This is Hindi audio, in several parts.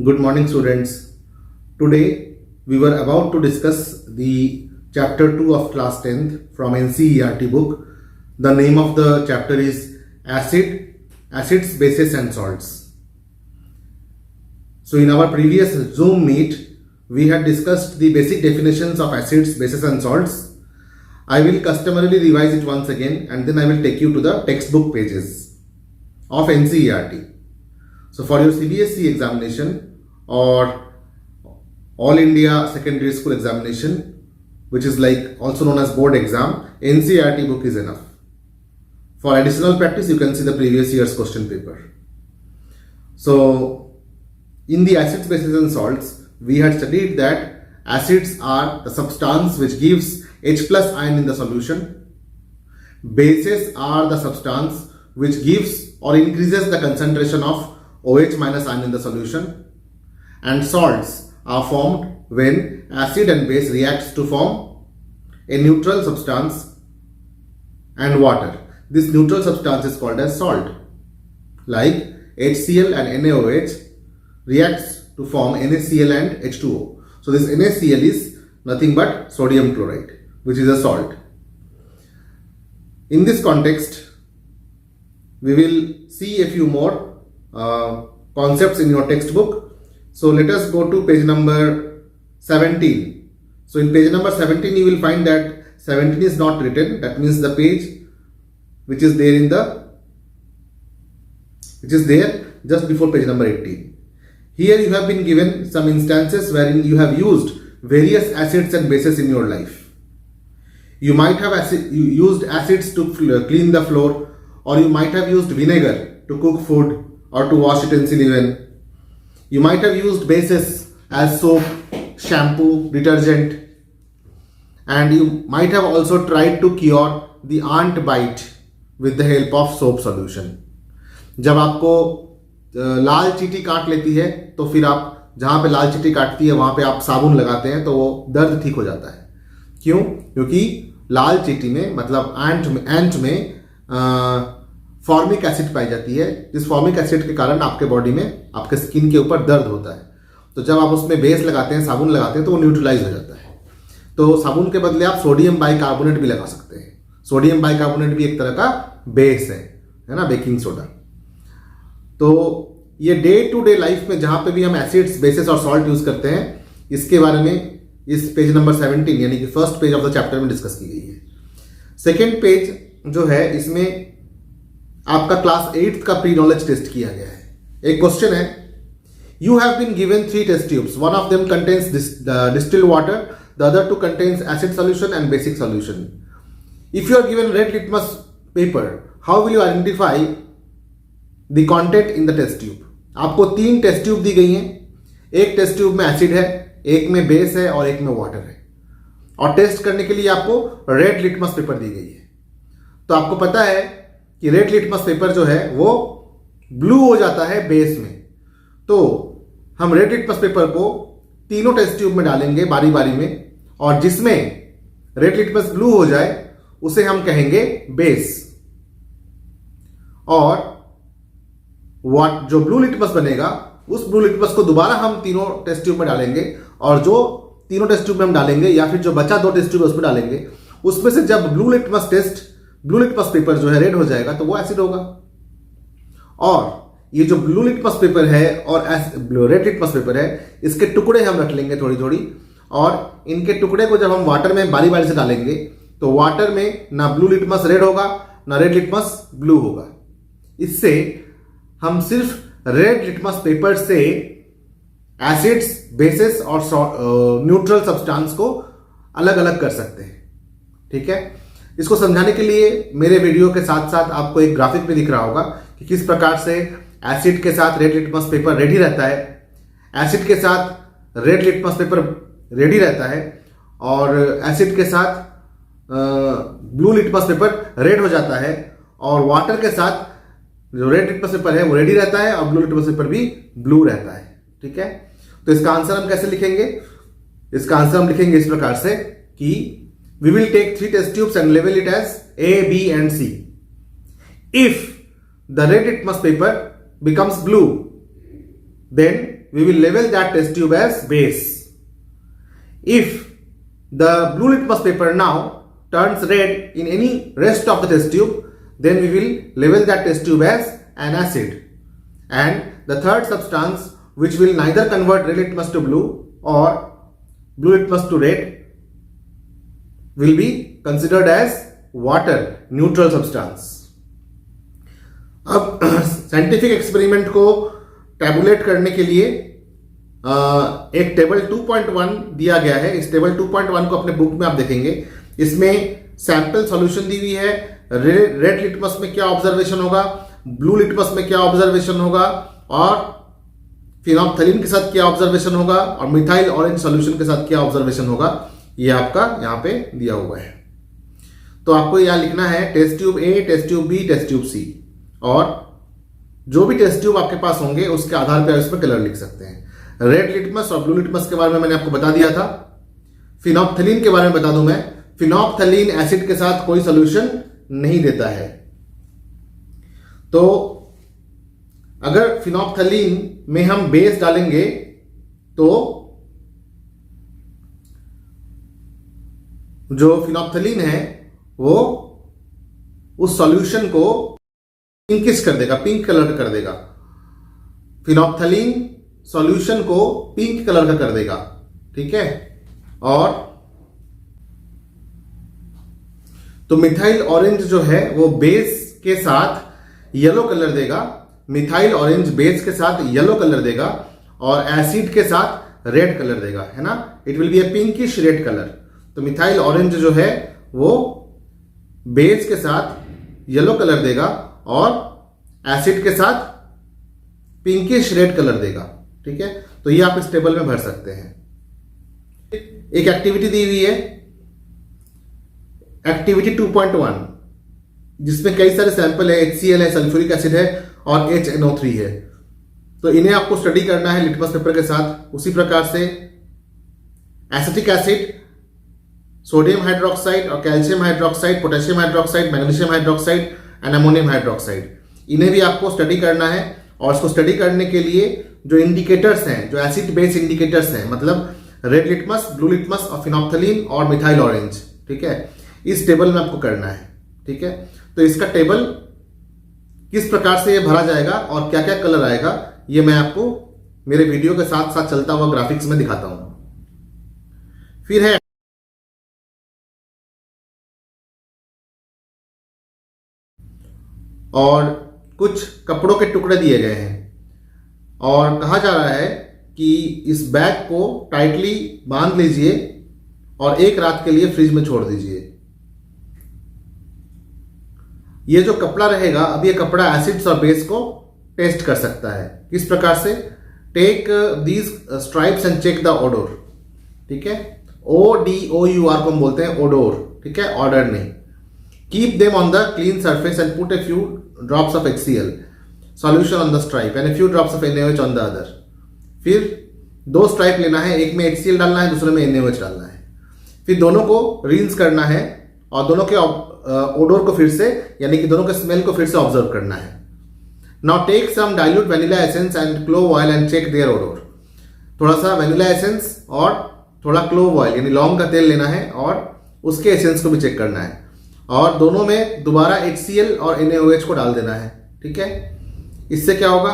Good morning, students. Today we were about to discuss the chapter 2 of class 10th from NCERT book. The name of the chapter is Acids, Bases and Salts. So in our previous Zoom meet, we had discussed the basic definitions of acids, bases and salts. I will customarily revise it once again and then I will take you to the textbook pages of NCERT. So for your CBSE examination or All India Secondary School examination, which is like also known as board exam, NCERT book is enough. For additional practice, you can see the previous year's question paper. So in the acids, bases and salts, we had studied that acids are the substance which gives H plus ion in the solution. Bases are the substance which gives or increases the concentration of OH minus ion in the solution. And salts are formed when acid and base reacts to form a neutral substance and water. This neutral substance is called as salt. Like HCl and NaOH reacts to form NaCl and H2O. So this NaCl is nothing but sodium chloride, which is a salt. In this context, we will see a few more concepts in your textbook. So let us go to page number 17. So in page number 17, you will find that 17 is not written. That means the page which is there just before page number 18. Here you have been given some instances wherein you have used various acids and bases in your life. You might have used acids to clean the floor, or you might have used vinegar to cook food or to wash utensil even. You might have used bases as soap, shampoo, detergent, and you might have also tried to cure the ant bite with the help of soap solution. जब आपको लाल चींटी काट लेती है तो फिर आप जहाँ पे लाल चींटी काटती है वहाँ पे आप साबुन लगाते हैं तो वो दर्द ठीक हो जाता है. क्यों? क्योंकि लाल चींटी में मतलब एंट में फॉर्मिक एसिड पाई जाती है, जिस फॉर्मिक एसिड के कारण आपके बॉडी में आपके स्किन के ऊपर दर्द होता है. तो जब आप उसमें बेस लगाते हैं, साबुन लगाते हैं तो वो न्यूट्रलाइज हो जाता है. तो साबुन के बदले आप सोडियम बाइकार्बोनेट भी लगा सकते हैं. सोडियम बाइकार्बोनेट भी एक तरह का बेस है ना, बेकिंग सोडा. तो ये डे टू डे लाइफ में जहां पे भी हम एसिड्स, बेसिस और सॉल्ट यूज करते हैं, इसके बारे में इस पेज नंबर 17 यानी कि first page of the chapter में डिस्कस की गई है. सेकेंड पेज जो है इसमें आपका क्लास 8 का प्री नॉलेज टेस्ट किया गया है. एक क्वेश्चन है, you have been given 3 test tubes, one of them contains distilled water, the other 2 contains acid solution and basic solution. If you are given red litmus paper, how will you identify the content in the test tube. आपको 3 टेस्ट ट्यूब दी गई हैं. एक टेस्ट ट्यूब में एसिड है, एक में बेस है और एक में वाटर है, और टेस्ट करने के लिए आपको रेड लिटमस पेपर दी गई है. तो आपको पता है कि रेड लिटमस पेपर जो है वो ब्लू हो जाता है बेस में. तो हम रेड लिटमस पेपर को तीनों टेस्ट ट्यूब में डालेंगे बारी बारी में, और जिसमें रेड लिटमस ब्लू हो जाए उसे हम कहेंगे बेस, और जो ब्लू लिटमस बनेगा उस ब्लू लिटमस को दोबारा हम तीनों टेस्ट ट्यूब में डालेंगे, और जो तीनों टेस्ट ट्यूब में हम डालेंगे या फिर जो बचा 2 टेस्ट ट्यूब उसमें डालेंगे, उसमें से जब ब्लू लिटमस पेपर जो है रेड हो जाएगा तो वो एसिड होगा. और ये जो ब्लू लिटमस पेपर है और रेड लिटमस पेपर है, इसके टुकड़े हम रख लेंगे थोड़ी थोड़ी, और इनके टुकड़े को जब हम वाटर में बारी बारी से डालेंगे तो वाटर में ना ब्लू लिटमस रेड होगा ना रेड लिटमस ब्लू होगा. इससे हम सिर्फ रेड लिटमस पेपर से एसिड्स, बेसिस और न्यूट्रल सब्सटेंस को अलग अलग कर सकते हैं. ठीक है. इसको समझाने के लिए मेरे वीडियो के साथ साथ आपको एक ग्राफिक में दिख रहा होगा कि किस प्रकार से एसिड के साथ रेड लिटमस पेपर रेडी रहता है, एसिड के साथ रेड लिटमस पेपर रेडी रहता है, और एसिड के साथ ब्लू लिटमस पेपर रेड हो जाता है, और वाटर के साथ जो रेड लिटमस पेपर है वो रेडी रहता है और ब्लू लिटमस पेपर भी ब्लू रहता है. ठीक है. तो इसका आंसर हम कैसे लिखेंगे? इसका आंसर हम लिखेंगे इस प्रकार से कि we will take 3 test tubes and label it as A, B and C. If the red litmus paper becomes blue, then we will label that test tube as base. If the blue litmus paper now turns red in any rest of the test tube, then we will label that test tube as an acid. And the third substance, which will neither convert red litmus to blue or blue litmus to red, will be considered as water, neutral substance. अब साइंटिफिक एक्सपेरिमेंट को टैबुलेट करने के लिए एक टेबल 2.1 दिया गया है. इस टेबल 2.1 को अपने बुक में आप देखेंगे. इसमें सैंपल सॉल्यूशन दी हुई है. रेड लिटमस में क्या ऑब्जर्वेशन होगा, ब्लू लिटमस में क्या ऑब्जर्वेशन होगा, और फिनोप्थलीन के साथ क्या ऑब्जर्वेशन होगा, और मिथाइल ऑरेंज सॉल्यूशन के साथ क्या ऑब्जर्वेशन होगा, ये आपका यहां पे दिया हुआ है. तो आपको यहां लिखना है test tube A, test tube B, test tube C, और जो भी टेस्ट ट्यूब आपके पास होंगे उसके आधार पर इसमें कलर लिख सकते हैं. रेड लिटमस और ब्लू लिटमस के बारे में मैंने आपको बता दिया था. फिनोप्थलीन के बारे में बता दूं मैं. फिनोप्थलीन एसिड के साथ कोई सॉल्यूशन नहीं देता है. तो अगर फिनोप्थलीन में हम बेस डालेंगे तो जो फिनोप्थलीन है वो उस सॉल्यूशन को पिंकिश कर देगा, पिंक कलर कर देगा. फिनोप्थलीन सॉल्यूशन को पिंक कलर का कर देगा. ठीक है. और तो मिथाइल ऑरेंज जो है वो बेस के साथ येलो कलर देगा. मिथाइल ऑरेंज बेस के साथ येलो कलर देगा और एसिड के साथ रेड कलर देगा, है ना. It will be A pinkish red colour. तो मिथाइल ऑरेंज जो है वो बेस के साथ येलो कलर देगा और एसिड के साथ पिंकिश रेड कलर देगा. ठीक है. तो ये आप इस टेबल में भर सकते हैं. एक एक्टिविटी दी हुई है, एक्टिविटी 2.1, जिसमें कई सारे सैंपल है. HCl है, सल्फ्यूरिक एसिड है और HNO3 है. तो इन्हें आपको स्टडी करना है लिटमस पेपर के साथ. उसी प्रकार से एसिटिक एसिड, सोडियम हाइड्रोक्साइड और calcium hydroxide, potassium hydroxide, magnesium hydroxide and ammonium hydroxide, इन्हें भी आपको स्टडी करना है. और इसको स्टडी करने के लिए जो इंडिकेटर्स हैं, जो एसिड बेस इंडिकेटर्स हैं, मतलब रेड लिटमस, ब्लू लिटमस और फिनोप्थलीन और मिथाइल ऑरेंज, ठीक है, इस टेबल में आपको करना है. ठीक है. तो इसका टेबल किस प्रकार से ये भरा जाएगा और क्या क्या कलर आएगा, ये मैं आपको मेरे वीडियो के साथ साथ चलता हुआ ग्राफिक्स में दिखाता हूं. फिर है और कुछ कपड़ों के टुकड़े दिए गए हैं और कहा जा रहा है कि इस बैग को टाइटली बांध लीजिए और एक रात के लिए फ्रिज में छोड़ दीजिए. ये जो कपड़ा रहेगा, अब ये कपड़ा एसिड्स और बेस को टेस्ट कर सकता है. किस प्रकार से? Take these stripes and check the odour. ठीक है. ODOUR को हम बोलते हैं ओडोर. ठीक है, ऑर्डर नहीं. Keep them on the clean surface and put a few drops of HCl solution on the stripe and a few drops of NaOH on the other. फिर 2 स्ट्राइप लेना है, एक में HCl डालना है, दूसरे में NaOH डालना है. फिर दोनों को रिंस करना है और दोनों के ओडोर को फिर से, यानी कि दोनों के स्मेल को फिर से ऑब्जर्व करना है. Now take some dilute vanilla essence and clove oil and check their odour. थोड़ा सा वैनिला एसेंस और थोड़ा क्लोव ऑयल यानी लौंग का तेल लेना है और उसके एसेंस को भी चेक करना है. और दोनों में दोबारा HCl और NaOH को डाल देना है. ठीक है. इससे क्या होगा?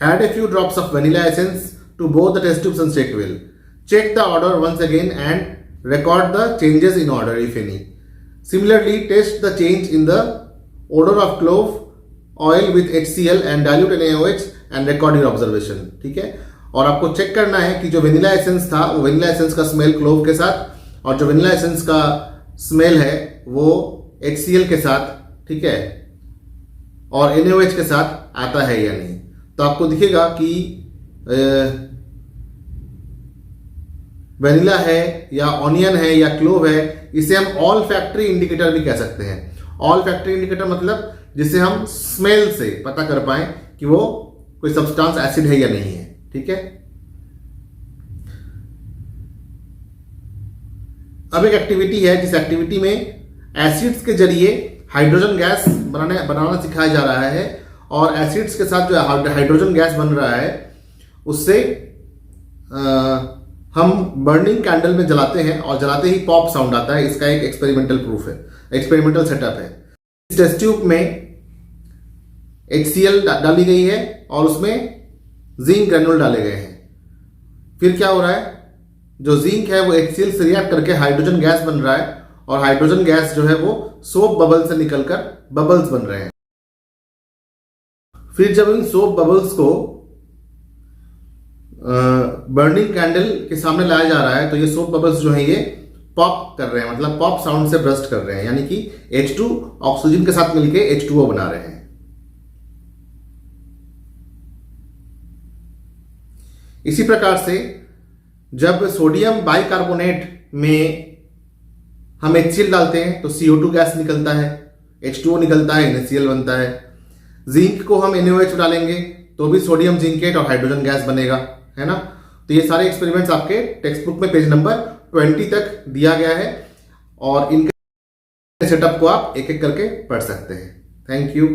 Add a few drops of vanilla essence to both the test tubes and check well. Check the order once again and record the changes in order if any. Similarly, test the change in the odor of clove oil with HCl and dilute NaOH and record your observation. ठीक है. और आपको चेक करना है कि जो वेनिला एसेंस था वो वेनिला एसेंस का स्मेल क्लोव के साथ और जो वेनिला एसेंस का स्मेल है वो HCl के साथ, ठीक है, और NaOH के साथ आता है या नहीं. तो आपको दिखेगा कि वेनिला है या ऑनियन है या क्लोव है. इसे हम ऑल फैक्ट्री इंडिकेटर भी कह सकते हैं. ऑल फैक्ट्री इंडिकेटर मतलब जिसे हम स्मेल से पता कर पाए कि वो कोई सब्सटेंस एसिड है या नहीं है. ठीक है. अब एक एक्टिविटी है जिस एक्टिविटी में एसिड्स के जरिए हाइड्रोजन गैस बनाना सिखाया जा रहा है और एसिड्स के साथ जो हाइड्रोजन गैस बन रहा है उससे हम बर्निंग कैंडल में जलाते हैं और जलाते ही पॉप साउंड आता है। इसका एक एक्सपेरिमेंटल प्रूफ है, एक्सपेरिमेंटल सेटअप है। इस टेस्ट ट्यूब में HCl डाली गई है और उसमें जिंक ग्रेनुल डाले गए हैं। फिर क्या हो रहा है, जो जिंक है वो HCl से रिएक्ट करके हाइड्रोजन गैस बन रहा है और हाइड्रोजन गैस जो है वो सोप बबल से निकलकर बबल्स बन रहे हैं। फिर जब इन सोप बबल्स को बर्निंग कैंडल के सामने लाया जा रहा है तो ये सोप बबल्स जो है ये पॉप कर रहे हैं, मतलब पॉप साउंड से बर्स्ट कर रहे हैं, यानी कि H2 ऑक्सीजन के साथ मिलके H2O बना रहे हैं। इसी प्रकार से जब सोडियम बाइकार्बोनेट में हम HCl डालते हैं तो CO2 गैस निकलता है, H2O निकलता है, NaCl बनता है। जिंक को हम NaOH डालेंगे तो भी सोडियम जिंकेट और हाइड्रोजन गैस बनेगा, है ना। तो ये सारे एक्सपेरिमेंट्स आपके टेक्स्ट बुक में पेज नंबर 20 तक दिया गया है और इनके सेटअप को आप एक एक करके पढ़ सकते हैं। Thank you.